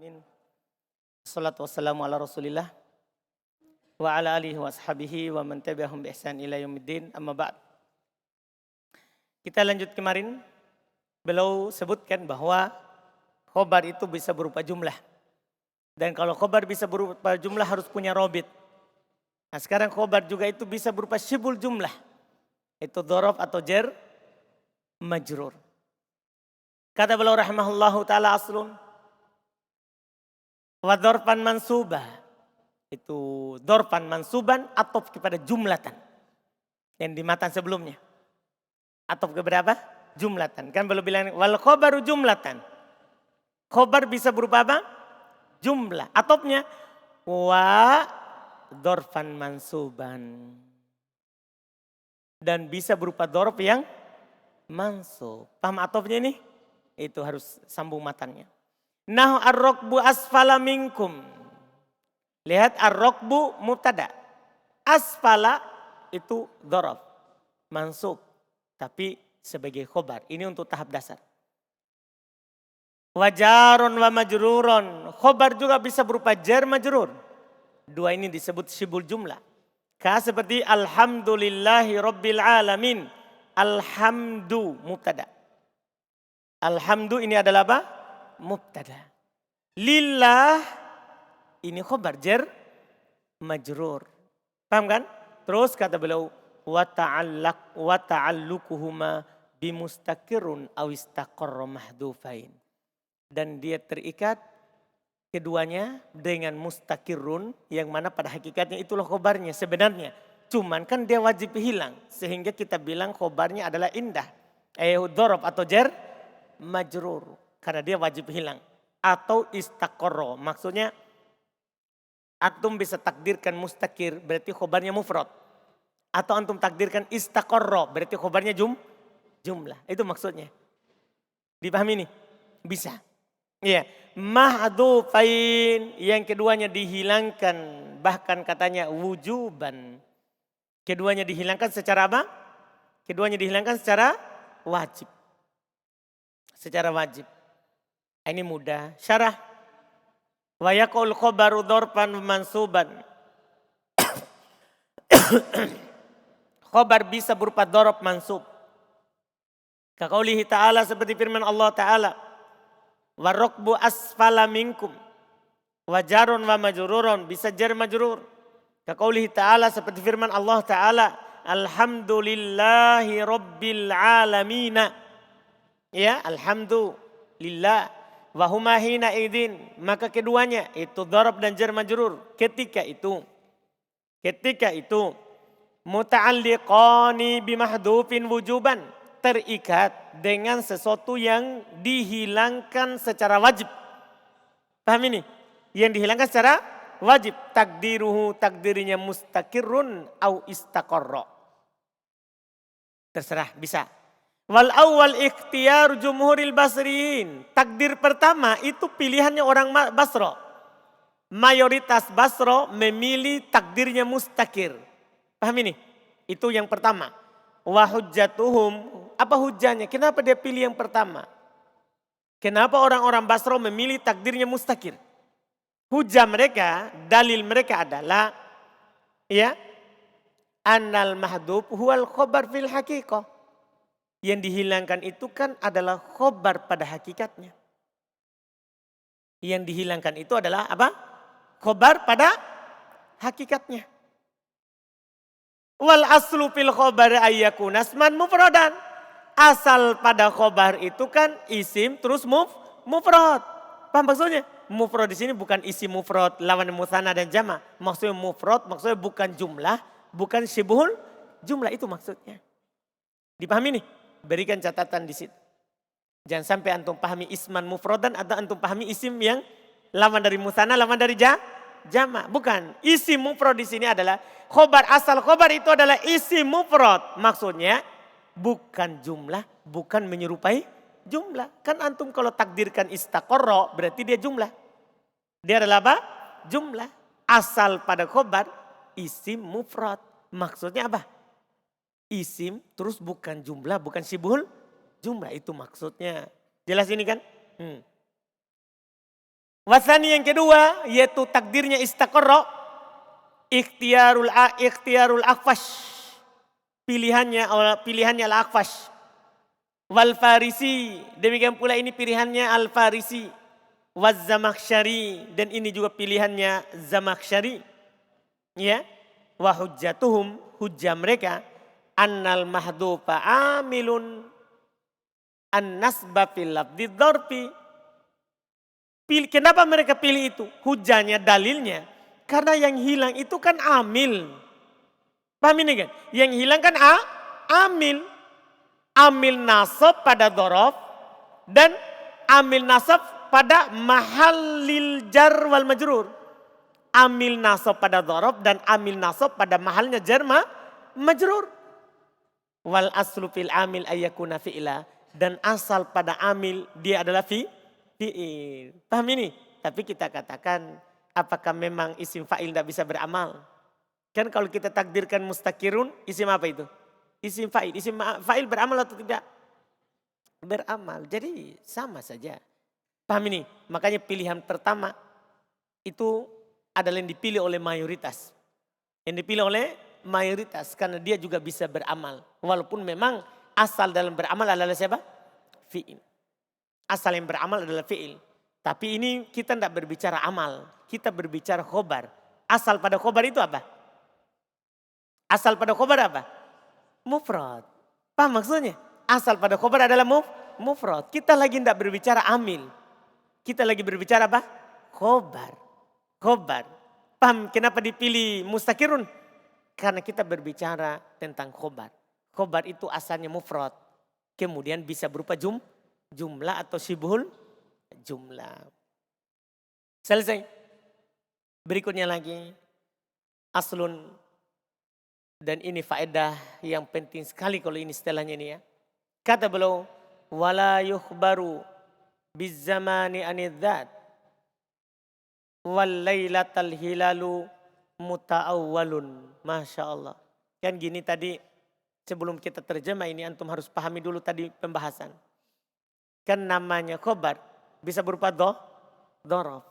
Alamin. Assalatu wassalamu ala rasulillah wa ala alihi wa ashabihi wa man tabi'ahum bi ihsan ila yaumiddin, amma ba'd. Kita lanjut kemarin, beliau sebutkan bahwa khobar itu bisa berupa jumlah. Dan kalau khobar bisa berupa jumlah harus punya robit. Nah sekarang khobar juga itu bisa berupa syibul jumlah. Itu dhorof atau jar majrur. Kata beliau rahimahullahu ta'ala aslun. Wa dhorfan mansubah. Itu dhorfan mansuban atau kepada jumlatan. Yang di matan sebelumnya. Atau kepada apa? Jumlatan. Kan beliau bilang wal khobaru jumlatan. Khobar bisa berupa apa? Jumlah. Atopnya wa dhorfan mansuban. Dan bisa berupa dhorf yang mansub. Paham atopnya ini? Itu harus sambung matannya. Nahu ar-rokbu asfala minkum. Lihat ar-rokbu mubtada. Asfala itu dhorof. Mansub. Tapi sebagai khobar. Ini untuk tahap dasar. Wajarun wa majrurun. Khobar juga bisa berupa jar majrur. Dua ini disebut syibul jumlah. Seperti alhamdulillahi rabbil alamin. Alhamdu mubtada. Alhamdu ini adalah apa? Mubtada. Lillah ini khobar jar majrur. Paham kan? Terus kata beliau wa ta'alluquhuma bimustaqirrun aw istaqarra mahdufain. Dan dia terikat keduanya dengan mustaqirrun yang mana pada hakikatnya itulah khobarnya sebenarnya. Cuman kan dia wajib hilang sehingga kita bilang khobarnya adalah indah. Dhorof atau jar majrur. Karena dia wajib hilang. Atau istaqarra. Maksudnya antum bisa takdirkan mustaqir berarti khobarnya mufrad. Atau antum takdirkan istaqarra berarti khobarnya jumlah. Itu maksudnya. Dipahami nih? Bisa. Iya. Mahdufain. Yang keduanya dihilangkan. Bahkan katanya wujuban. Keduanya dihilangkan secara apa? Keduanya dihilangkan secara wajib. Secara wajib. Ini mudah. Syarah. Wa yaqul khobaru dhorfan mansuban. Khobar bisa berupa dhorof mansub. Kaqaulihi ta'ala seperti firman Allah ta'ala. Wa rokbu asfala minkum. Wa jarun wa majrurun. Bisa jar majrur. Kaqaulihi ta'ala seperti firman Allah ta'ala. Alhamdulillahi rabbil alamina. Ya, alhamdulillah. Wahuma hina idin. Maka keduanya itu dhorof dan jar majrur. Ketika itu. Muta'alliqani bimahdufin wujuban. Terikat dengan sesuatu yang dihilangkan secara wajib. Paham ini? Yang dihilangkan secara wajib. Takdiruhu takdirnya mustaqirrun au istaqarra. Terserah bisa. Wal awal ikhtiyar jumhuril basriin. Takdir pertama itu pilihannya orang Basro. Mayoritas Basro memilih takdirnya mustaqir. Paham ini? Itu yang pertama. Wa hujjatuhum. Apa hujjahnya? Kenapa dia pilih yang pertama? Kenapa orang-orang Basro memilih takdirnya mustaqir? Hujjah mereka, dalil mereka adalah ya, annal mahdhuf huwal khobar fil haqiqah. Yang dihilangkan itu kan adalah khobar pada hakikatnya. Yang dihilangkan itu adalah apa? Khobar pada hakikatnya. Wal aslu fil khobar ayyakuna asman mufradan. Asal pada khobar itu kan isim terus mufrad. Paham maksudnya? Mufrad di sini bukan isim mufrad lawan musanna dan jama'. Maksudnya mufrad maksudnya bukan jumlah, bukan syibhul jumlah, itu maksudnya. Dipahami nih? Berikan catatan di situ. Jangan sampai antum pahami isman mufradan atau antum pahami isim yang lawan dari musanna, lawan dari jama'. Bukan. Isim mufrad di sini adalah khobar. Asal khobar itu adalah isim mufrad. Maksudnya bukan jumlah, bukan menyerupai jumlah. Kan antum kalau takdirkan istaqarra berarti dia jumlah. Dia adalah apa? Jumlah. Asal pada khobar isim mufrad. Maksudnya apa? Isim terus bukan jumlah, bukan syibhul jumlah, itu maksudnya. Jelas ini kan? Wasani yang kedua yaitu takdirnya istaqarra, ikhtiarul akhfash. Pilihannya al-akhfash. Wal farisi, demikian pula ini pilihannya al-farisi. Waz zamakhsyari, dan ini juga pilihannya zamakhsyari. Ya. Wa hujjatuhum, hujjah mereka annal mahdufa amilun an-nasba fil lafdhi dzarfi. Kenapa mereka pilih itu? Hujahnya, dalilnya. Karena yang hilang itu kan amil. Paham ini kan? Yang hilang kan amil. Amil nasab pada dzaraf dan amil nasab pada mahallil jar wal majrur. Amil nasab pada dzaraf dan amil nasab pada mahalnya jar majrur. Wal aslu fil amil ayyakuna fi'la, dan asal pada amil dia adalah fi'il. Paham ini? Tapi kita katakan apakah memang isim fa'il tidak bisa beramal? Kan kalau kita takdirkan mustakirun, isim apa itu? Isim fa'il. Isim fa'il beramal atau tidak? Beramal. Jadi sama saja. Paham ini? Makanya pilihan pertama itu adalah yang dipilih oleh mayoritas. Yang dipilih oleh mayoritas karena dia juga bisa beramal. Walaupun memang asal dalam beramal adalah siapa? Fi'il. Asal yang beramal adalah fi'il. Tapi ini kita tidak berbicara amal. Kita berbicara khobar. Asal pada khobar itu apa? Asal pada khobar apa? Mufrad. Paham maksudnya? Asal pada khobar adalah mufrad. Kita lagi tidak berbicara amil. Kita lagi berbicara apa? Khobar. Khobar. Paham kenapa dipilih mustakirun? Karena kita berbicara tentang khobar. Khobar itu asalnya mufrad. Kemudian bisa berupa jumlah atau sibhul jumlah. Selesai. Berikutnya lagi. Aslun. Dan ini faedah yang penting sekali kalau ini setelahnya ini ya. Kata beliau. Wala yukhbaru bizzamani anidzat. Wal laylatal hilalu muta'awwalun. Masya Allah. Kan gini tadi sebelum kita terjemah ini antum harus pahami dulu tadi pembahasan. Kan namanya khobar bisa berupa dhorof.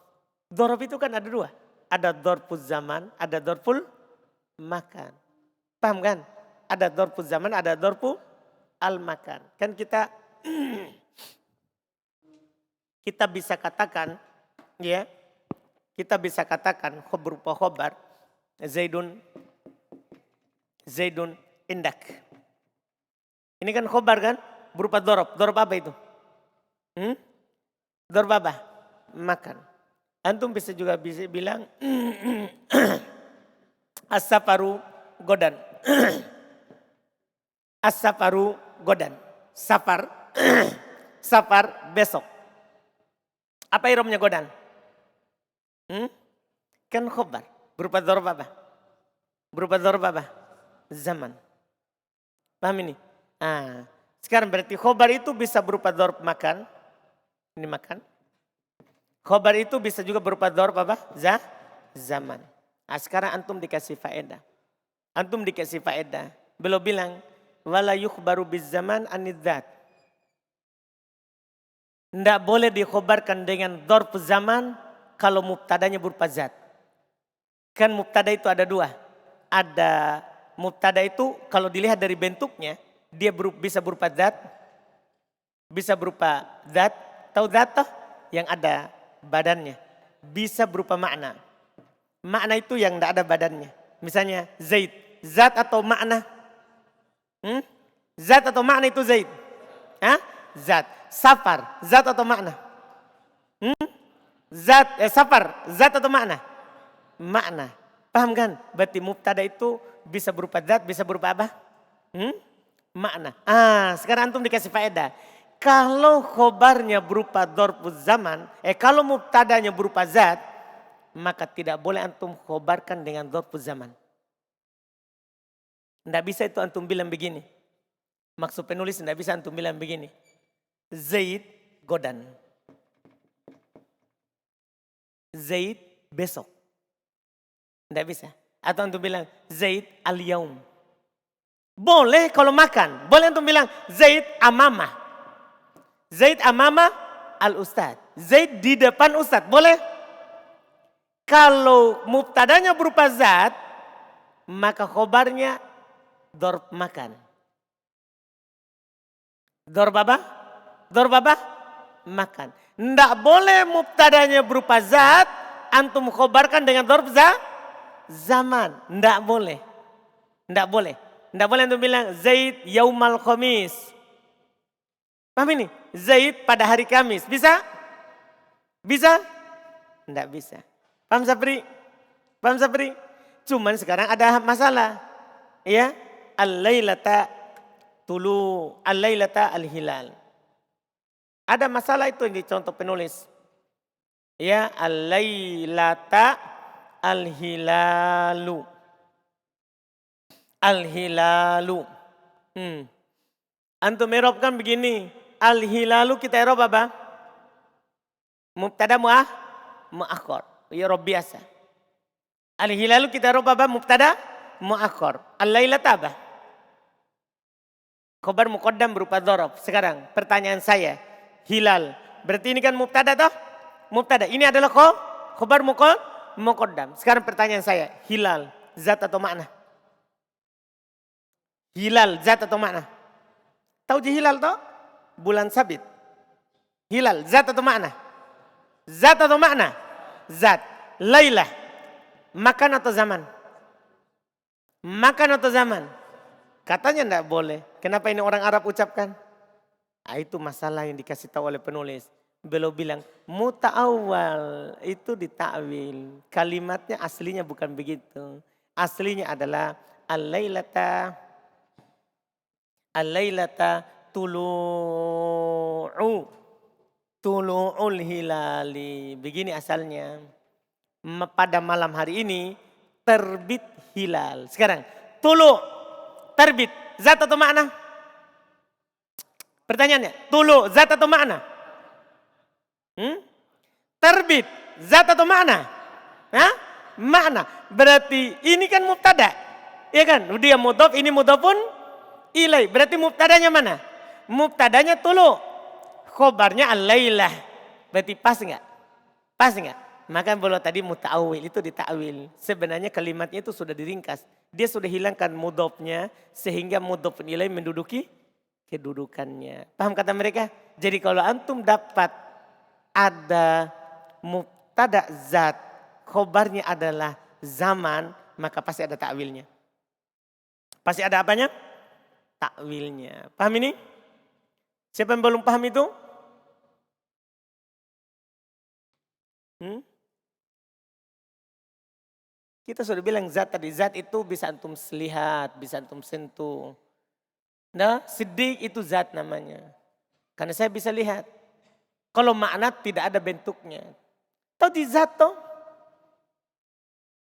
Dhorof itu kan ada dua. Ada dhorful zaman, ada dhorful makan. Paham kan? Ada dhorful zaman, ada dhorful al-makan. Kan kita bisa katakan ya. Kita bisa katakan berupa khobar. Zaidun indak. Ini kan khobar kan? Berupa dhorof. Dhorof apa itu? Dhorof apa? Makan. Antum bisa juga bilang as-safaru godan. As-safaru godan. Safar. Safar besok. Apa iromnya godan? Kan khobar. Berupa dhorof apa? Berupa dhorof apa? Zaman. Paham ini? Sekarang berarti khobar itu bisa berupa dhorof makan. Ini makan. Khobar itu bisa juga berupa dhorof apa? Zaman. Sekarang antum dikasih faedah. Antum dikasih faedah. Beliau bilang, wala yukhbaru bizzaman anidzat. Tidak boleh dikhobarkan dengan dhorof zaman kalau mubtadanya berupa zat. Kan mubtada itu ada dua. Ada mubtada itu kalau dilihat dari bentuknya, dia bisa berupa zat. Bisa berupa zat. Tahu zat toh? Yang ada badannya. Bisa berupa makna. Makna itu yang tidak ada badannya. Misalnya Zaid. Zat atau makna? Zat atau makna itu Zaid? Zat. Safar. Zat atau makna? Safar. Zat atau makna? Makna. Paham kan? Berarti mubtada itu bisa berupa zat, bisa berupa apa? Makna. Sekarang antum dikasih faedah. Kalau khobarnya berupa dhorful zaman, kalau mubtadanya berupa zat, maka tidak boleh antum khobarkan dengan dhorful zaman. Tidak bisa itu antum bilang begini. Maksud penulis tidak bisa antum bilang begini. Zaid godan. Zaid besok. Tidak bisa. Atau antum bilang Zaid al-yaum. Boleh kalau makan. Boleh antum bilang Zaid amamah. Zaid amama al-ustad. Zaid di depan Ustadz, boleh? Kalau mubtadanya berupa zat, maka khobarnya dorb makan. Dorb apa? Dorb apa? Makan. Nggak boleh mubtadanya berupa zat, antum khobarkan dengan dorb zaman. Nggak boleh. Nggak boleh. Nggak boleh antum bilang Zaid yaumal khamis. Paham ini? Zaid pada hari Kamis. Bisa? Bisa? Nggak bisa. Paham Sapri? Paham Sapri? Cuman sekarang ada masalah. Ya, al-lailata tulu, al-lailata al-hilal. Ada masalah itu yang dicontoh penulis. Ya, al-lailata al-hilalu. Al-hilalu. Antum irobkan begini. Al-hilalu kita irob apa? Mubtada mu'akhir. Ya rob biasa. Al-hilalu kita irob apa? Mubtada mu'akhir. Al-lailata apa? Khobar muqaddam berupa dhorob. Sekarang pertanyaan saya. Hilal. Berarti ini kan mubtada toh? Mubtada. Ini adalah khobar muqaddam. Sekarang pertanyaan saya. Hilal. Zat atau makna? Hilal. Zat atau makna? Tahu je hilal toh? Bulan sabit. Hilal. Zat atau makna? Zat atau makna? Zat. Lailah. Makan atau zaman? Makan atau zaman? Katanya enggak boleh. Kenapa ini orang Arab ucapkan? Nah, itu masalah yang dikasih tahu oleh penulis. Beliau bilang muta'awwal itu ditakwil. Kalimatnya aslinya bukan begitu. Aslinya adalah al-lailata tulu'ul hilali. Begini asalnya. Pada malam hari ini terbit hilal. Sekarang terbit, zat atau makna? Pertanyaannya, tulu, zat atau makna? Terbit, zat atau makna? Hah? Makna. Berarti ini kan mubtada. Iya kan? Dia mudhof, ini mudhofun ilai. Berarti mubtadanya mana? Mubtadanya tulu. Khobarnya al-lailah. Berarti pas enggak? Pas enggak? Maka boleh tadi muta'awil itu ditakwil. Sebenarnya kalimatnya itu sudah diringkas. Dia sudah hilangkan mudhofnya sehingga mudhofun ilai menduduki kedudukannya. Paham kata mereka? Jadi kalau antum dapat ada mubtada zat, khobarnya adalah zaman, maka pasti ada takwilnya. Pasti ada apanya? Takwilnya. Paham ini? Siapa yang belum paham itu? Kita sudah bilang zat tadi. Zat itu bisa antum lihat, bisa antum sentuh. Nah, siddiq itu zat namanya. Karena saya bisa lihat. Kalau makna tidak ada bentuknya. Tahu di zat toh?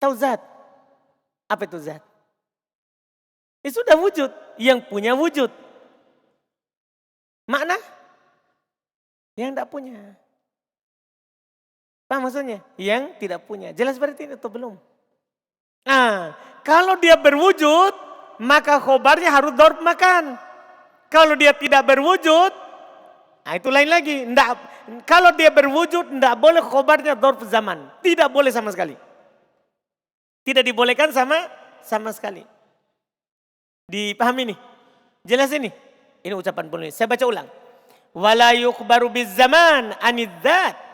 Tahu zat? Apa itu zat? Itu sudah wujud. Yang punya wujud. Makna? Yang tidak punya. Paham maksudnya? Yang tidak punya. Jelas berarti ini atau belum? Nah, kalau dia berwujud, maka khobarnya harus dorb makan. Kalau dia tidak berwujud, nah itu lain lagi. Kalau dia berwujud, tidak boleh khobarnya dorb zaman. Tidak boleh sama sekali. Tidak dibolehkan sama sekali. Dipahami ini? Jelas ini? Ini ucapan penulis. Saya baca ulang. Wala yukhbaru bizzaman anidzat.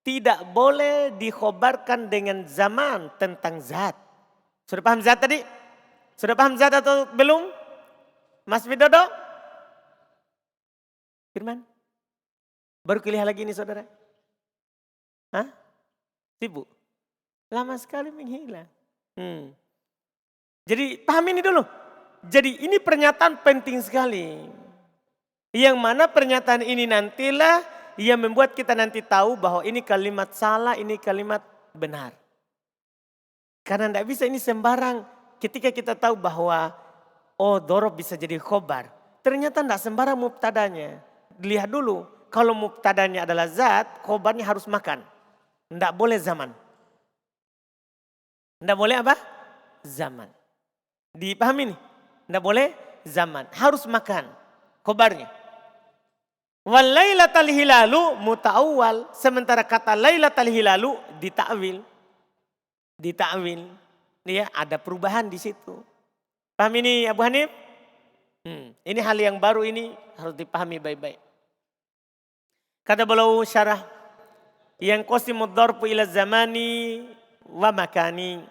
Tidak boleh dikhobarkan dengan zaman tentang zat. Sudah paham zat tadi? Sudah paham zat atau belum? Mas Widodo? Firman? Baru kuliah lagi ini saudara? Hah? Sibuk? Lama sekali menghilang. Jadi paham ini dulu. Jadi ini pernyataan penting sekali. Yang mana pernyataan ini nantilah yang membuat kita nanti tahu bahwa ini kalimat salah, ini kalimat benar. Karena tidak bisa ini sembarang ketika kita tahu bahwa dhorob bisa jadi khobar. Ternyata tidak sembarang mubtadanya. Lihat dulu, kalau mubtadanya adalah zat, khobarnya harus makan. Tidak boleh zaman. Tidak boleh apa? Zaman. Dipahami nih? Tidak boleh zaman, harus makan khobarnya. Wal lailatal hilalu muta'awwal. Sementara kata lailatal hilalu ditakwil. Ditakwil. Ya, ada perubahan di situ. Paham ini Abu Hanif? Ini hal yang baru, ini harus dipahami baik-baik. Kata beliau syarah, yang qasimud darbu ila zamani wa makani.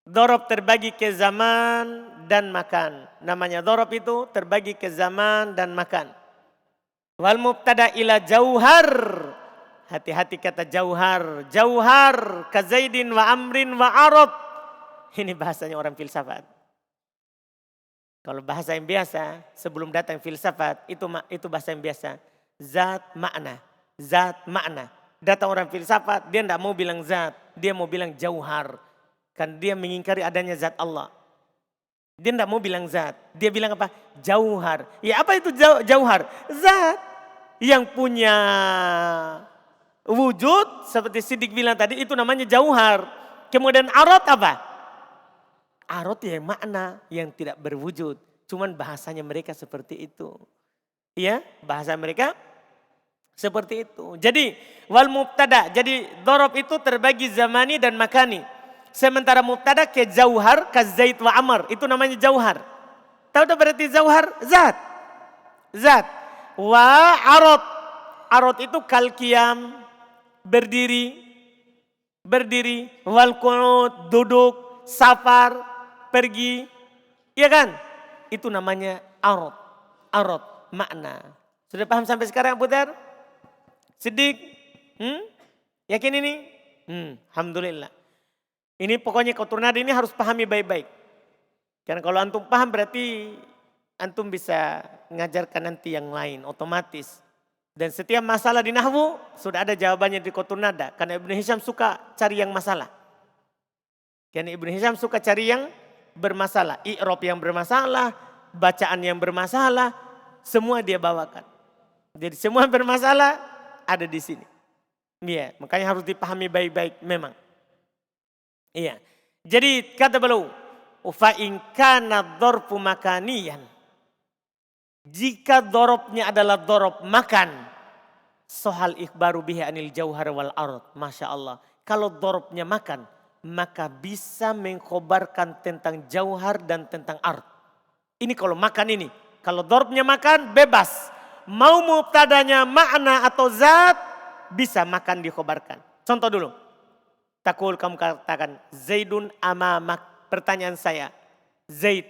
Dorob terbagi ke zaman dan makan. Namanya dorob itu terbagi ke zaman dan makan. Wal mubtada ila jauhar. Hati-hati kata jauhar. Jauhar ka Zaidin wa Amrin wa Arab. Ini bahasanya orang filsafat. Kalau bahasa yang biasa, sebelum datang filsafat, itu bahasa yang biasa. Zat makna. Zat makna. Datang orang filsafat, dia tidak mau bilang zat. Dia mau bilang jauhar. Kan dia mengingkari adanya zat Allah. Dia tidak mau bilang zat. Dia bilang apa? Jauhar. Ya apa itu jauhar? Zat yang punya wujud. Seperti Siddiq bilang tadi, itu namanya jauhar. Kemudian arot apa? Arot yang makna yang tidak berwujud. Cuman bahasanya mereka seperti itu. Ya, bahasa mereka seperti itu. Jadi wal mubtada. Jadi dorob itu terbagi zamani dan makani. Sementara mubtada ke jauhar, ke Zaid wa Amr. Itu namanya jauhar. Tahu tak berarti jauhar? Zat. Zat. Wa arot. Arot itu kalkiam. Berdiri. Berdiri. Wal qunut. Duduk. Safar. Pergi. Iya kan? Itu namanya arot. Arot. Makna. Sudah paham sampai sekarang Abu Dhar? Siddiq? Yakin ini? Alhamdulillah. Ini pokoknya Qatrun Nada ini harus pahami baik-baik. Karena kalau antum paham berarti antum bisa mengajarkan nanti yang lain otomatis. Dan setiap masalah di nahwu sudah ada jawabannya di Qatrun Nada. Karena Ibnu Hisham suka cari yang masalah. Karena Ibnu Hisham suka cari yang bermasalah. I'rab yang bermasalah, bacaan yang bermasalah, semua dia bawakan. Jadi semua bermasalah ada di sini. Iya, makanya harus dipahami baik-baik memang. Iya. Jadi kata beliau, fa in kana dzarfu makaniyan. Jika dorobnya adalah dorob makan, sohal ikhbaru bihi anil jauhar wal ard. Masya Allah. Kalau dorobnya makan, maka bisa mengkhobarkan tentang jauhar dan tentang ard. Ini kalau makan ini. Kalau dorobnya makan bebas. Mau mubtadanya makna atau zat, bisa makan dikhobarkan. Contoh dulu. Takul kamu katakan Zaidun amamak. Pertanyaan saya. Zaid.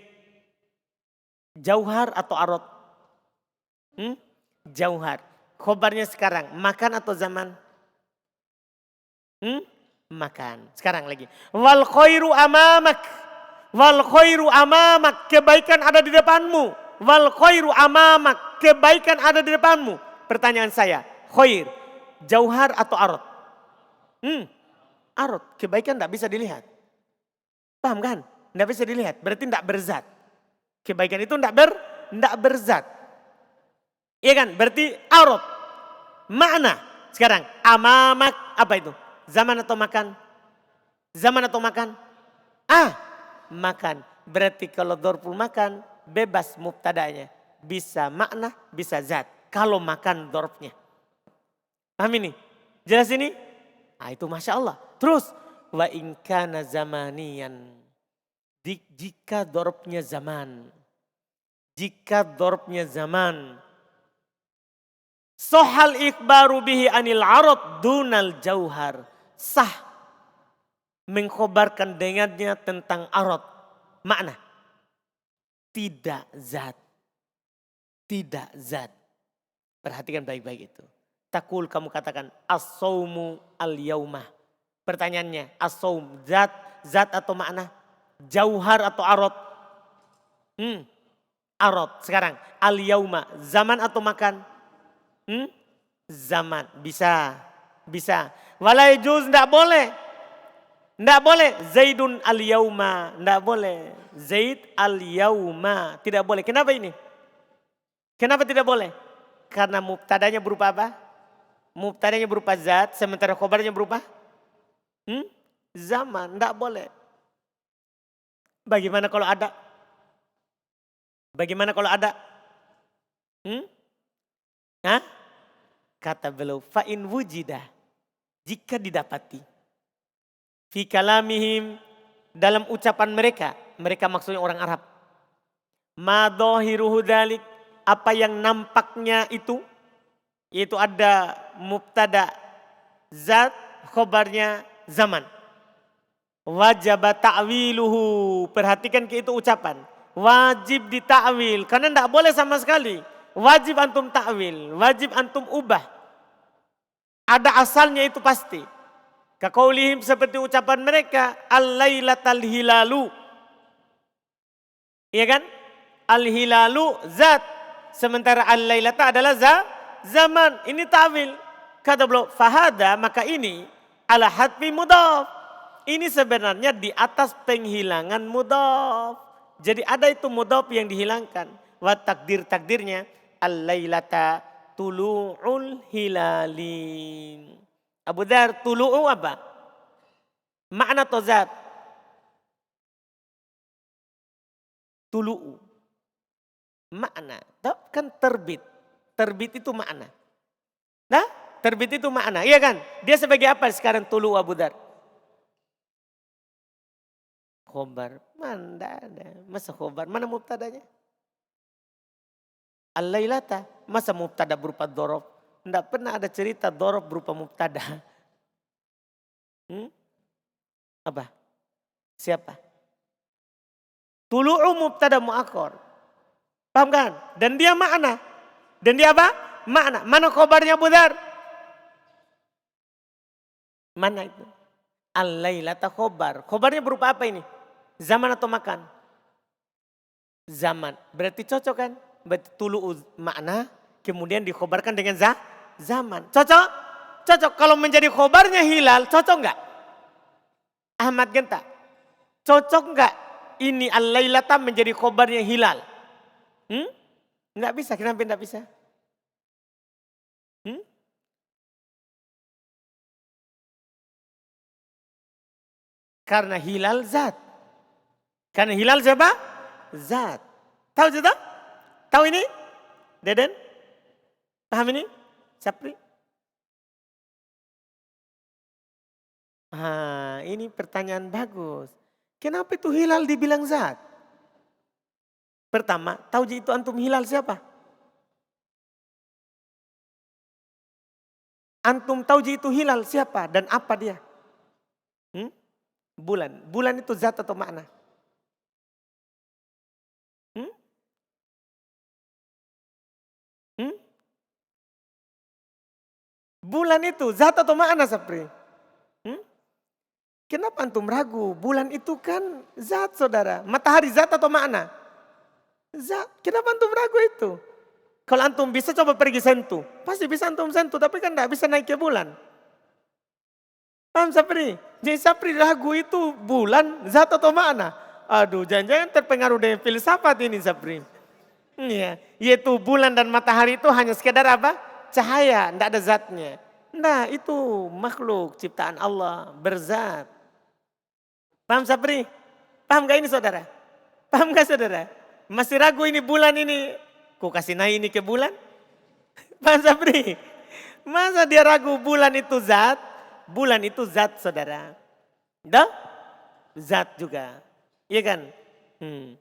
Jauhar atau ard? Jauhar. Khobarnya sekarang. Makan atau zaman? Makan. Sekarang lagi. Wal khairu amamak. Wal khairu amamak. Kebaikan ada di depanmu. Wal khairu amamak. Kebaikan ada di depanmu. Pertanyaan saya. Khair. Jauhar atau arad? Arad. Kebaikan tidak bisa dilihat. Paham kan? Tidak bisa dilihat. Berarti tidak berzat. Kebaikan itu tidak berzat. Iya kan? Berarti arad. Makna. Sekarang. Amamak. Apa itu? Zaman atau makan? Zaman atau makan? Makan. Berarti kalau dorpul makan, bebas mubtadanya. Bisa makna, bisa zat. Kalau makan dorpnya. Paham ini? Jelas ini? Itu Masya Allah. Terus, wa in kana zamaniyan. Jika dorpnya zaman. Jika dorpnya zaman. Sohal ikhbaru bihi anil arad dunal jauhar. Sah mengkhobarkan dengannya tentang arad. Makna. Tidak zat. Tidak zat. Perhatikan baik-baik itu. Takul kamu katakan as-sawmu al-yaumah. Pertanyaannya as-sawm zat. Zat atau makna? Jauhar atau arad? Arad. Sekarang al-yaumah. Zaman atau makan? Zaman. Bisa. Bisa. Walai juz tidak boleh. Tidak boleh. Zaidun al-yauma. Tidak boleh. Zaid al-yauma. Tidak boleh. Kenapa ini? Kenapa tidak boleh? Karena mubtadanya berupa apa? Mubtadanya berupa zat. Sementara khobarnya berupa? Zaman. Tidak boleh. Bagaimana kalau ada? Bagaimana kalau ada? Hah? Kata beliau, fa'in wujida, jika didapati. Fi kalamihim, dalam ucapan mereka, mereka maksudnya orang Arab. Ma dhahiruhu dzalik, apa yang nampaknya itu, yaitu ada mubtada zat, khobarnya zaman. Wajib ta'wiluhu, perhatikan ke itu ucapan. Wajib dita'wil, karena tidak boleh sama sekali. Wajib antum ta'wil, wajib antum ubah. Ada asalnya itu pasti. Kaqaulihim, seperti ucapan mereka, al-lailatal hilalu. Iya kan? Al-hilalu zat, sementara al-lailata adalah zaman. Ini ta'wil. Kata beliau, fahada, maka ini ala hadfi mudhaf. Ini sebenarnya di atas penghilangan mudhaf. Jadi ada itu mudhaf yang dihilangkan. Wa takdirnya al-lailata tulu'ul hilali. Abu Dzar, tulu'u apa? Makna atau zat? Tulu'u. Makna. Kan terbit. Terbit itu makna. Nah, terbit itu makna. Iya kan? Dia sebagai apa sekarang tulu'u Abu Dzar? Khobar. Mana ada. Masa khobar? Mana mubtadanya? Al-lailata. Masa mubtada berupa dhorob? Tidak pernah ada cerita dhorob berupa mubtada. Apa? Siapa? Tulu'u mubtada mu'akhor. Paham kan? Dan dia makna. Dan dia apa? Makna. Mana khobarnya Abu Dzar? Mana itu? Al-lailata khobar. Khobarnya berupa apa ini? Zaman atau makan? Zaman. Berarti cocok kan? Berarti tulu'u makna. Kemudian dikhobarkan dengan zaman. Cocok? Cocok. Kalau menjadi khobarnya hilal, cocok enggak? Ahmad Genta. Cocok enggak? Ini al-lailata menjadi khobarnya hilal. Enggak bisa. Kenapa enggak bisa? Karena hilal zat. Karena hilal siapa? Zat. Tahu juga? Tahu ini? Deden? Paham ini? Sapri? Ini pertanyaan bagus. Kenapa itu hilal dibilang zat? Pertama, tahu itu antum hilal siapa? Antum tahu itu hilal siapa dan apa dia? Bulan. Bulan itu zat atau makna? Bulan itu zat atau makna Sapri? Kenapa antum ragu? Bulan itu kan zat saudara. Matahari zat atau makna? Zat. Kenapa antum ragu itu? Kalau antum bisa coba pergi sentuh. Pasti bisa antum sentuh tapi kan tidak bisa naik ke bulan. Paham Sapri? Jadi Sapri ragu itu bulan zat atau makna? Aduh jangan-jangan terpengaruh dengan filsafat ini Sapri. Iya, yaitu bulan dan matahari itu hanya sekedar apa? Cahaya, tidak ada zatnya. Nah itu makhluk ciptaan Allah, berzat. Paham Sapri? Paham gak ini saudara? Paham gak saudara? Masih ragu ini bulan ini, ku kasih naik ini ke bulan? Paham Sapri? Masa dia ragu bulan itu zat? Bulan itu zat saudara. Dah? Zat juga. Iya kan?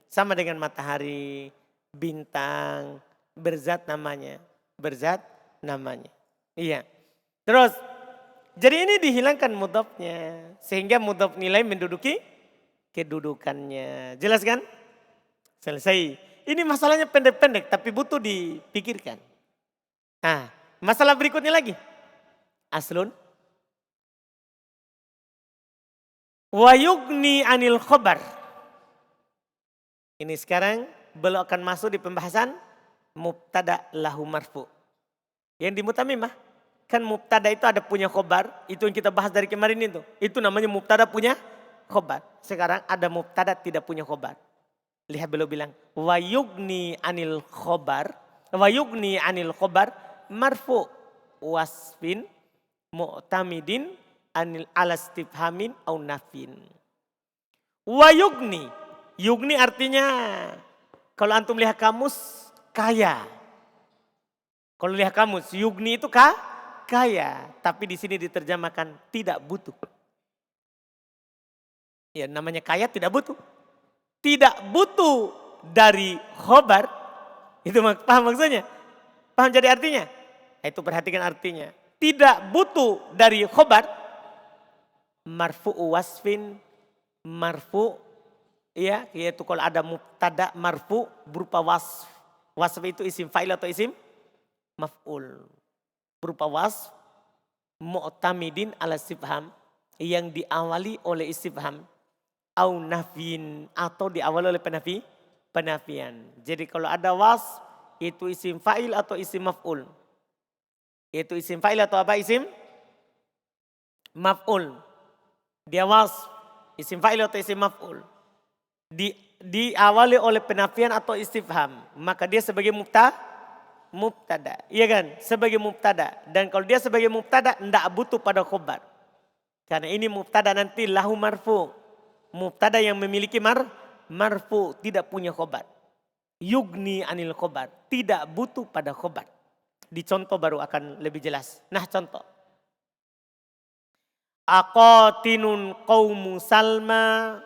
Sama dengan matahari, bintang, berzat namanya. Berzat namanya. Iya. Terus, jadi ini dihilangkan mudhafnya. Sehingga mudhaf nilai menduduki kedudukannya. Jelas kan? Selesai. Ini masalahnya pendek-pendek tapi butuh dipikirkan. Nah, masalah berikutnya lagi. Aslun. Wa yugni anil khobar. Ini sekarang belum akan masuk di pembahasan mubtada lahu marfu. Yang di mutamimah. Kan mubtada itu ada punya khobar. Itu yang kita bahas dari kemarin itu. Itu namanya mubtada punya khobar. Sekarang ada mubtada tidak punya khobar. Lihat beliau bilang. Wa yugni anil khobar. Wa yugni anil khobar marfu wasfin mu'tamidin anil alastifhamin au nafin. Wa yugni. Yugni artinya kalau antum lihat kamus kaya. Kalau lihat kamus, yugni itu kaya. Tapi di sini diterjemahkan tidak butuh. Ya namanya kaya tidak butuh. Tidak butuh dari khobar. Itu paham maksudnya? Paham jadi artinya? Itu perhatikan artinya. Tidak butuh dari khobar. Marfu'u wasfin. Marfu' ya, yaitu kalau ada mubtada marfu berupa wasf. Wasf itu isim fa'il atau isim maf'ul. Berupa wasf mu'tamidin ala istifham yang diawali oleh istifham au nafyin atau diawali oleh penafian. Jadi kalau ada wasf itu isim fa'il atau isim maf'ul. Itu isim fa'il atau apa isim maf'ul. Dia wasf isim fa'il atau isim maf'ul. Diawali oleh penafian atau istifham, maka dia sebagai mubtada. Iya kan? Sebagai mubtada. Dan kalau dia sebagai mubtada tidak butuh pada khobar. Karena ini mubtada nanti lahu marfu. Mubtada yang memiliki marfu tidak punya khobar. Yugni anil khobar. Tidak butuh pada khobar. Di contoh baru akan lebih jelas. Nah contoh. Aqatinun qaumu Salma.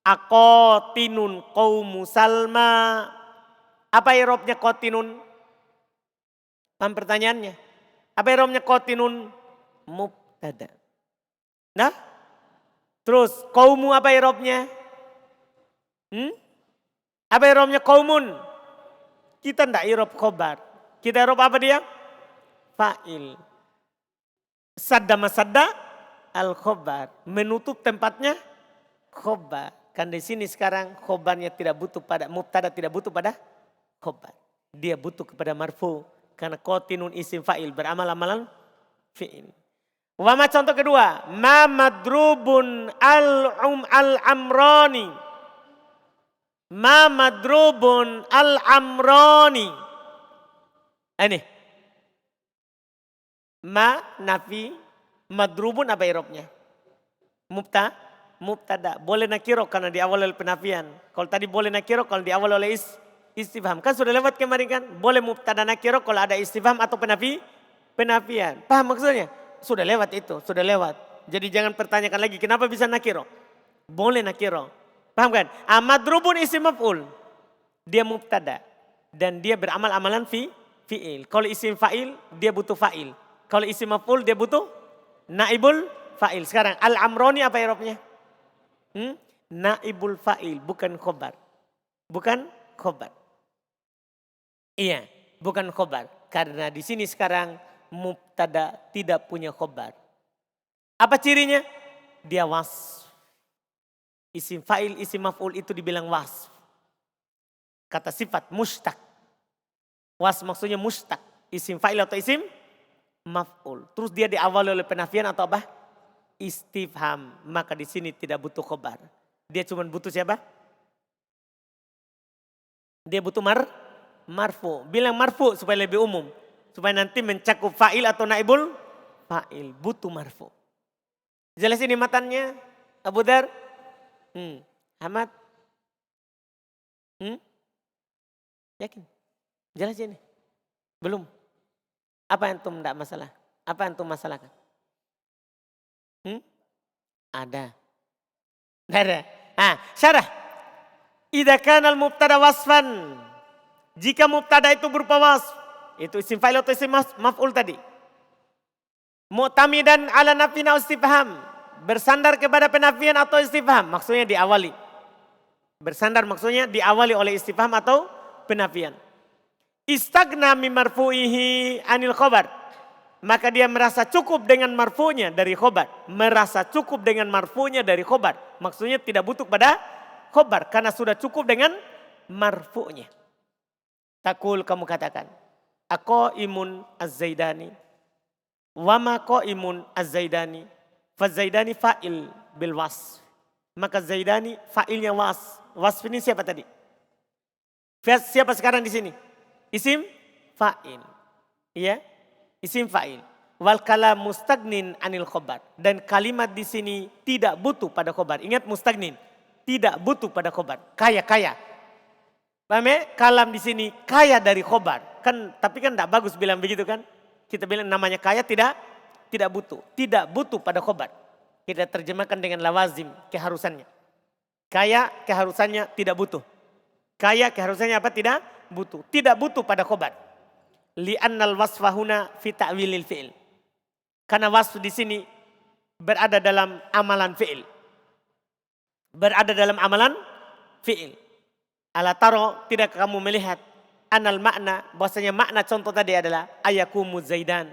Aqatinun qaumu Salma. Apa i'rabnya qatinun? Paham pertanyaannya? Apa i'rabnya qatinun? Mubtada. Nah, terus qaumu apa i'rabnya? Apa i'rabnya qaumun? Kita ndak i'rab khobar. Kita i'rab apa dia? Fa'il. Sadda masadda al khobar. Menutup tempatnya khobar. Kan di sini sekarang khobarnya tidak butuh pada mubtada, tidak butuh pada khobar. Dia butuh kepada marfu karena qatinun isim fa'il beramal amalan fi'il. Wama contoh kedua, ma madrubun al-amrani. Ma madrubun al-amrani. Ini. Ma nafi madrubun apa i'rabnya? Mubtada. Boleh nakiro karena diawali oleh penafian. Kalau tadi boleh nakiro kalau diawali oleh istifham. Kan sudah lewat kemarin kan? Boleh mubtada nakiro kalau ada istifham atau penafian. Paham maksudnya? Sudah lewat itu, sudah lewat. Jadi jangan pertanyakan lagi kenapa bisa nakiro. Boleh nakiro. Paham kan? Madrubun isim maf'ul. Dia mubtada. Dan dia beramal amalan fi'il. Kalau isim fa'il dia butuh fa'il. Kalau isim maf'ul dia butuh naibul fa'il. Sekarang al-amroni apa i'rabnya? Naibul fa'il, bukan khobar. Bukan khobar. Iya, bukan khobar. Karena di sini sekarang mubtada tidak punya khobar. Apa cirinya? Dia wasf. Isim fa'il, isim maf'ul itu dibilang wasf. Kata sifat mustaq. Wasf maksudnya mustaq. Isim fa'il atau isim maf'ul. Terus dia diawali oleh penafian atau apa? Istifham. Maka di sini tidak butuh khobar. Dia cuma butuh siapa? Dia butuh marfu. Bilang marfu supaya lebih umum. Supaya nanti mencakup fa'il atau naibul fa'il. Butuh marfu. Jelas ini matannya Abu Dar? Ahmad? Yakin? Jelas ini? Belum? Apa yang antum tidak masalah? Apa yang antum masalahkan? Ada. Tidak ada. Syarah. Idza kana al-mubtada wasfan. Jika mubtada itu berupa wasf. Itu isim fa'il atau isim maf'ul tadi. Mu'tamidan ala nafyin au istifham. Bersandar kepada penafian atau istifham. Maksudnya diawali. Bersandar maksudnya diawali oleh istifham atau penafian. Istagna min marfu'ihi anil khobar. Maka dia merasa cukup dengan marfu'nya dari khobar. Merasa cukup dengan marfu'nya dari khobar. Maksudnya tidak butuh pada khobar. Karena sudah cukup dengan marfu'nya. Takul kamu katakan. Aqaimun az-zaidani. Wama qaimun az-zaidani. Faz-zaidani fa'il bil wasf. Maka zaidani fa'ilnya wasf. Wasf ini siapa tadi? Siapa sekarang di sini? Isim fa'il. Iya. Isim fa'il. Wal kalam mustagnin anil khobar. Dan kalimat di sini tidak butuh pada khobar. Ingat mustagnin. Tidak butuh pada khobar. Kaya. Paham ya? Kalam di sini kaya dari khobar. Kan, tapi kan tidak bagus bilang begitu kan. Kita bilang namanya kaya tidak butuh. Tidak butuh pada khobar. Kita terjemahkan dengan lawazim, keharusannya. Kaya keharusannya tidak butuh. Kaya keharusannya apa? Tidak butuh. Tidak butuh pada khobar. Li'annal wasfahuna fi ta'wilil fi'il. Karena wasf di sini berada dalam amalan fi'il. Berada dalam amalan fi'il. Ala taro, tidak kamu melihat anal makna, bahwasanya makna contoh tadi adalah ayakumu zaidan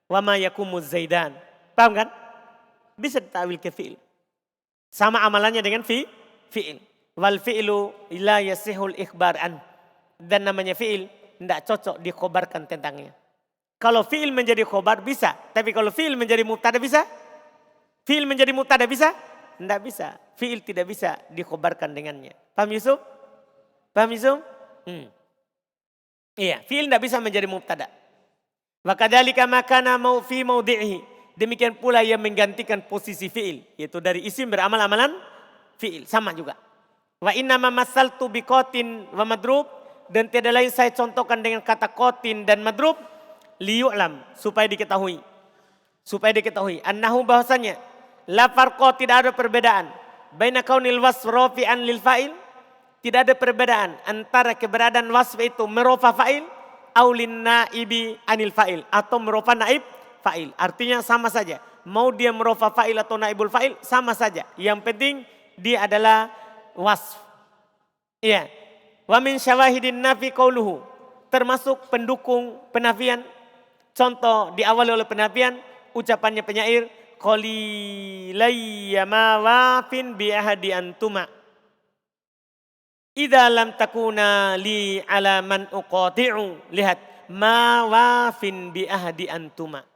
wa ma yakumu zaidan. Paham kan? Bisa ditakwil ke fi'il. Sama amalannya dengan fi'il. Wal fi'lu la yasihul ikhbar an. Dan namanya fi'il tidak cocok dikhobarkan tentangnya. Kalau fi'il menjadi khobar bisa, tapi kalau fi'il menjadi mubtada bisa? Fi'il menjadi mubtada bisa? Tidak bisa. Fi'il tidak bisa dikhobarkan dengannya. Paham Yusuf? Paham Yusuf? Iya, fi'il tidak bisa menjadi mubtada. Wa kadzalika makana mau fi maudhi'i. Demikian pula yang menggantikan posisi fi'il, yaitu dari isim beramal-amalan fi'il, sama juga. Wa inna ma masaltu biqatin wa madrub, dan tiada lain saya contohkan dengan kata qatin dan madrub liyu'lam, supaya diketahui. Supaya diketahui annahu, bahwasanya la farqa, tidak ada perbedaan baina kaunil wasf rafi'an lil fa'il. Tidak ada perbedaan antara keberadaan wasf itu merofa fa'il aulin naibi anil fa'il, atau merofa naib fa'il. Artinya sama saja. Mau dia merofa fa'il atau naibul fa'il sama saja. Yang penting dia adalah wasf. Iya. Wa min syawahidin nafi qauluhu, termasuk pendukung penafian. Contoh diawali oleh penafian ucapannya penyair qalilayya ma wafin bi ahadi antuma. Idza lam takuna li ala man uqati'u. Lihat, ma wafin bi ahdi antuma.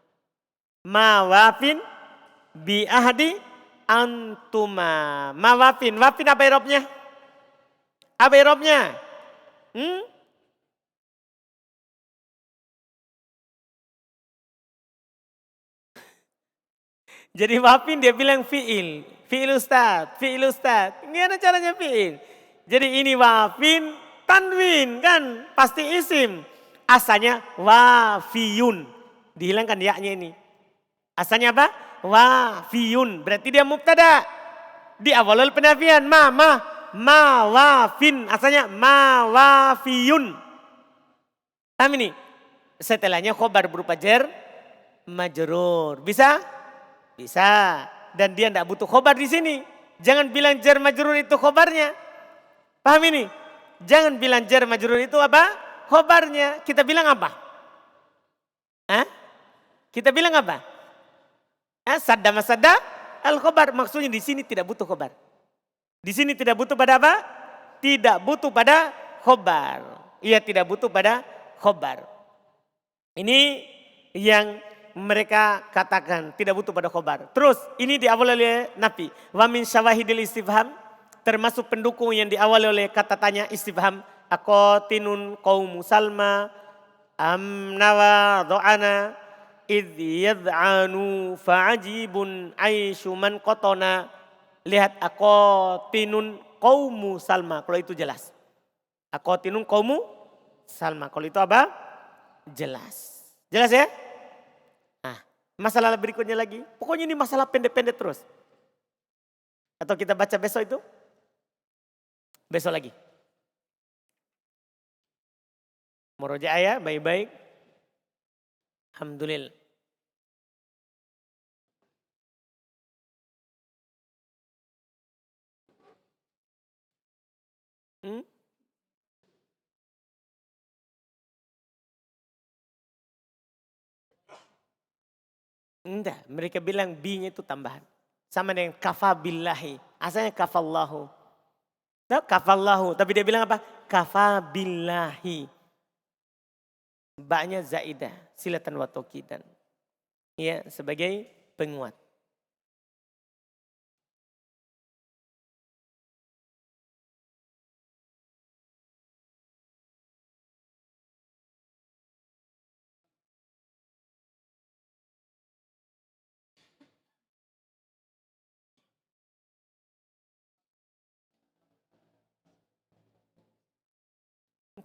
Ma wafin bi ahdi antuma. Ma wafin, wafin apa irobnya? Apa irobnya? Jadi wafin dia bilang fi'il. Fi'il ustad, fi'il ustad. Ini ada caranya fi'il. Jadi ini wafin, tanwin kan, pasti isim. Asalnya wafiyun. Dihilangkan ya-nya ini. Asalnya apa? Wafiyun. Berarti dia mubtada. Di awal penafian. Ma wafin. Asalnya ma wafiyun. Paham ini? Setelahnya khobar berupa jar majrur. Bisa? Bisa. Dan dia tidak butuh khobar di sini. Jangan bilang jar majrur itu khobarnya. Paham ini? Jangan bilang jar majrur itu apa? Khobarnya. Kita bilang apa? Hah? Kita bilang apa? Sadda masadda al khobar. Maksudnya di sini tidak butuh khobar. Di sini tidak butuh pada apa? Tidak butuh pada khobar. Ia tidak butuh pada khobar. Ini yang mereka katakan tidak butuh pada khobar. Terus ini diawali oleh Nabi. Wa min syawahidil istifham. Termasuk pendukung yang diawali oleh kata tanya istifham. Aqatinun qaumu salma amnawa do'ana idh yad'anu fa'ajibun aisyu man qatana. Lihat, aqatinun qaumu salma. Kalau itu jelas. Aqatinun qaumu salma. Kalau itu apa? Jelas. Jelas ya? Nah, masalah berikutnya lagi. Pokoknya ini masalah pendek-pendek terus. Atau kita baca besok itu? Besok lagi. Murojaah ya, baik-baik. Alhamdulillah. Enggak, mereka bilang bi-nya itu tambahan. Sama dengan kafabillahi. Asalnya kafallahu. Nah, kafallahu, tapi dia bilang apa? Kafabillahi. Ba-nya zaidah, silatan wa tauqidan. Ya, sebagai penguat.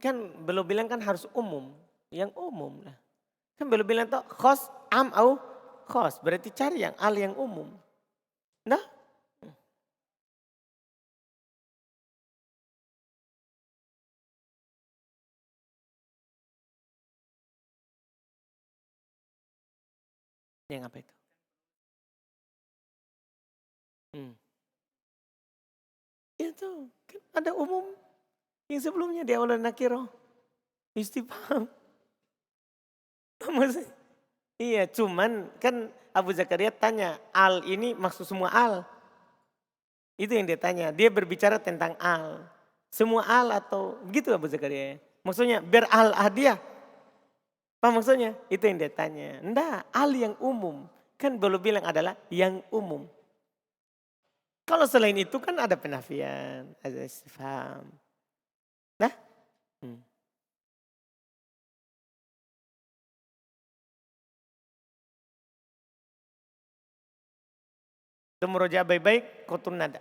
kan belum bilang kan harus umum. Yang umum lah. Kan belum bilang tuh khos am au khos. Berarti cari yang al yang umum. Nah. Yang apa itu? Itu kan ada umum. Yang sebelumnya di awal nakiro. Istifham. Maksudnya, iya cuman kan Abu Zakaria tanya al ini maksud semua al. Itu yang dia tanya. Dia berbicara tentang al. Semua al atau begitu Abu Zakaria. Maksudnya ber al hadiah. Apa maksudnya? Itu yang dia tanya. Enggak, al yang umum. Kan belum bilang adalah yang umum. Kalau selain itu kan ada penafian, ada istifham. Nah. Itu murojaah baik-baik, kotun nada.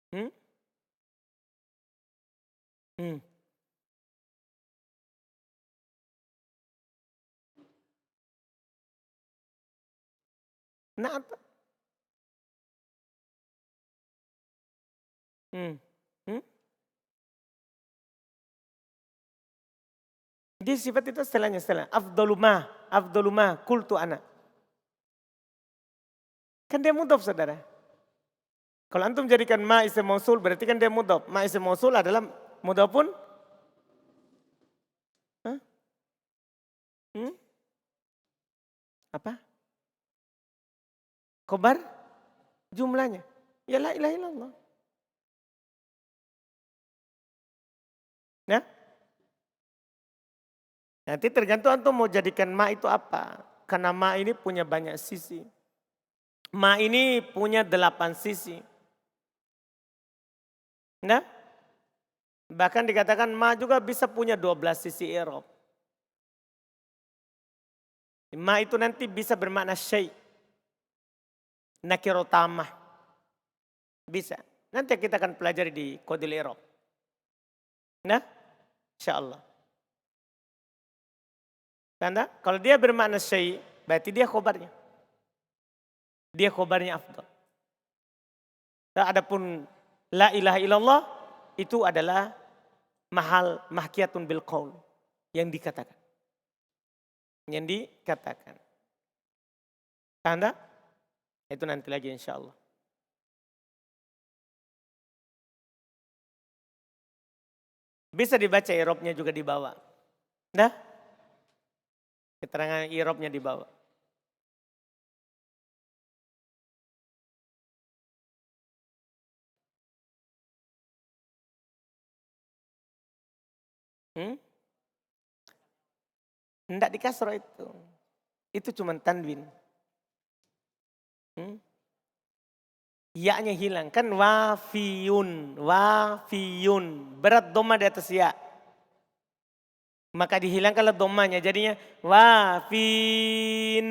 Hmm? Hmm. Nah apa? Hmm. Hmm? Dia sifat itu setelahnya setelah afdolumah, kultu anak. Kan dia mudhof saudara. Kalau antum jadikan ma isim mausul berarti kan dia mudhof. Ma isim mausul adalah mudhof pun. Hmm? Apa? Khobar jumlahnya. Ya la ilaha illallah. Ya? Nanti tergantung antum mau jadikan ma itu apa. Karena ma ini punya banyak sisi. Ma ini punya 8 sisi. Nah, bahkan dikatakan ma juga bisa punya 12 sisi i'rab. Ma itu nanti bisa bermakna syai'. Nakiro tamah. Bisa. Nanti kita akan pelajari di kodil i'rab. Nah, insyaallah. Tanda, kalau dia bermakna syai', berarti dia khobarnya. Dia khobarnya afdal. Nah, adapun la ilaha illallah itu adalah mahkiyatun bil qaul yang dikatakan. Yang dikatakan. Tanda? Itu nanti lagi insyaallah. Bisa dibaca i'rabnya juga di bawah. Nah, keterangan i'rabnya di bawah. Enggak di kasroh itu. Itu cuma tanwin. Ya-nya hilang. Kan wafiyun. Berat doma di atas ya. Maka dihilangkanlah domanya. Jadinya wafin.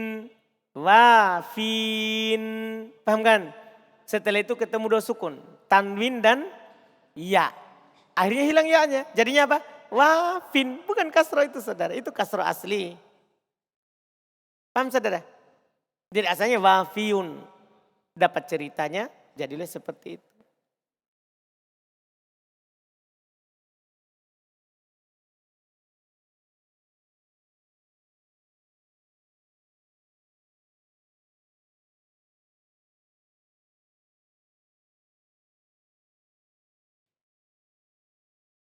Paham kan? Setelah itu ketemu dua sukun. Tanwin dan ya. Akhirnya hilang ya-nya. Jadinya apa? Wafin. Bukan kasroh itu saudara. Itu kasroh asli. Paham saudara? Jadi asalnya wafiyun. Dapat ceritanya, jadilah seperti itu.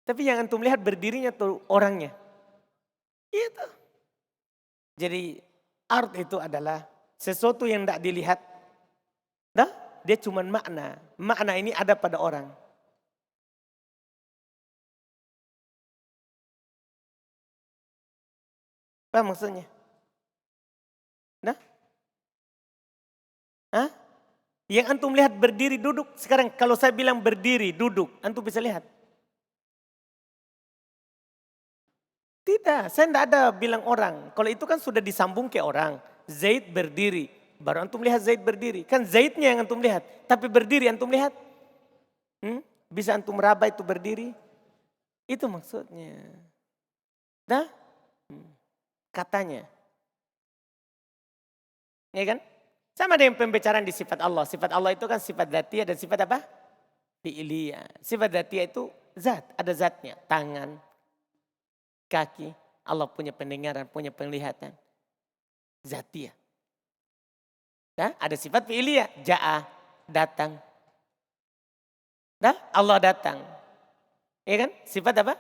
Tapi yang antum lihat berdirinya tuh orangnya. Itu. Jadi art itu adalah sesuatu yang tidak dilihat. Nah, dia cuma makna. Makna ini ada pada orang. Apa maksudnya? Nah? Hah? Yang antum lihat berdiri duduk. Sekarang kalau saya bilang berdiri duduk, antum bisa lihat. Tidak, saya tidak ada bilang orang. Kalau itu kan sudah disambung ke orang. Zaid berdiri. Baru antum lihat Zaid berdiri. Kan Zaidnya yang antum lihat. Tapi berdiri antum lihat. Bisa antum raba itu berdiri. Itu maksudnya. Dah? Katanya. Ya kan? Sama dengan pembicaraan di sifat Allah. Sifat Allah itu kan sifat dzatiyah dan sifat apa? Fi'liyah. Sifat dzatiyah itu zat. Ada zatnya. Tangan, kaki. Allah punya pendengaran, punya penglihatan. Dzatiyah. Nah, ada sifat fi'liyah. Ja'a, datang. Nah, Allah datang. Ya kan? Sifat apa?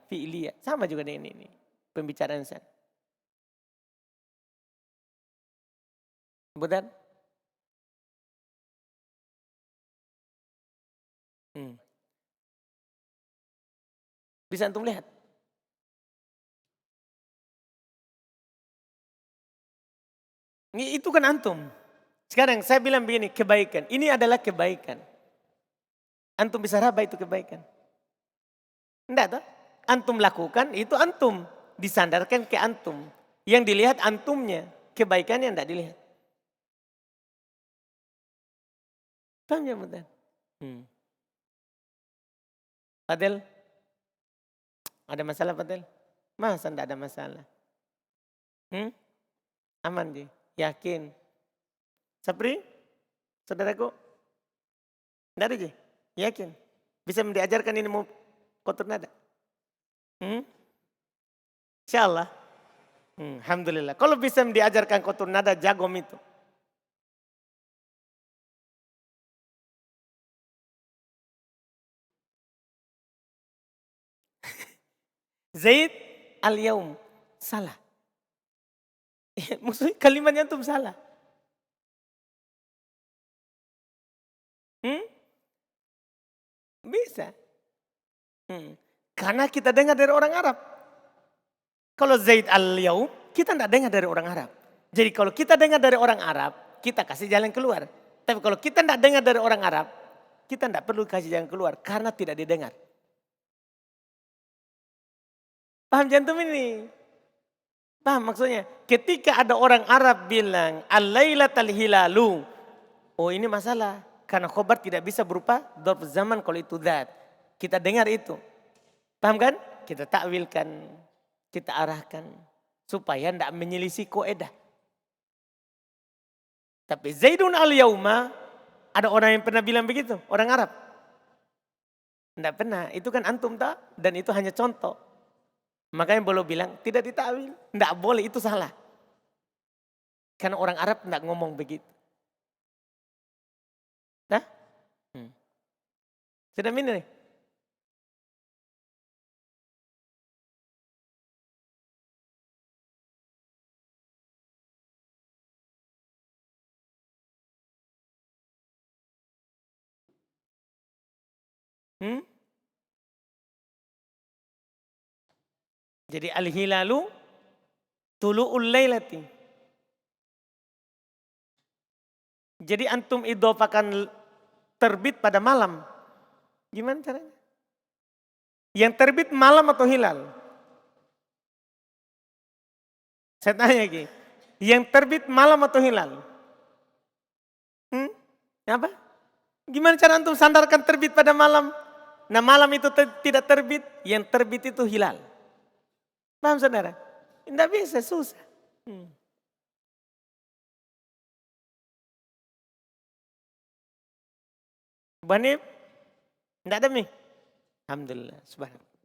Fi'liyah. Sama juga dengan ini. Pembicaraan sana. Benar? Bisa antum lihat. Itu kan antum. Sekarang saya bilang begini, kebaikan. Ini adalah kebaikan. Antum bisa raba itu kebaikan. Enggak toh? Antum lakukan itu antum. Disandarkan ke antum. Yang dilihat antumnya. Kebaikannya enggak dilihat. Paham ya Mudan? Fadel? Ada masalah Fadel? Masa enggak ada masalah? Aman Ji? Yakin? Sapri? Saudaraku? Enggak ada Ji? Yakin? Bisa diajarkan ini mau kotor nada? Insyaallah. Alhamdulillah. Kalau bisa diajarkan kotor nada jagom itu. Zaid al-yaum. Salah. Maksudnya kalimatnya antum salah. Bisa. Karena kita dengar dari orang Arab. Kalau Zaid al-yaum, kita tidak dengar dari orang Arab. Jadi kalau kita dengar dari orang Arab, kita kasih jalan keluar. Tapi kalau kita tidak dengar dari orang Arab, kita tidak perlu kasih jalan keluar karena tidak didengar. Paham jantung ini? Paham maksudnya? Ketika ada orang Arab bilang, al-lailatal hilalu. Oh ini masalah. Karena khobar tidak bisa berupa dzarf zaman kalau itu dzat. Kita dengar itu. Paham kan? Kita takwilkan. Kita arahkan. Supaya tidak menyelisih kaidah. Tapi Zaidun al-yauma. Ada orang yang pernah bilang begitu. Orang Arab. Tidak pernah. Itu kan antum tak? Dan itu hanya contoh. Makanya boleh bilang tidak ditakwil. Tidak boleh itu salah. Karena orang Arab tidak ngomong begitu. Nah? Sudah ini nih. Jadi al-hilalu tulu'ul lailati. Jadi antum idhofakan terbit pada malam. Gimana caranya? Yang terbit malam atau hilal? Saya tanya lagi. Yang terbit malam atau hilal? Apa? Gimana cara antum sandarkan terbit pada malam? Nah malam itu tidak terbit, yang terbit itu hilal. Paham saudara? Tidak bisa, susah. Banib? Tidak ada nih? Alhamdulillah, subhanallah.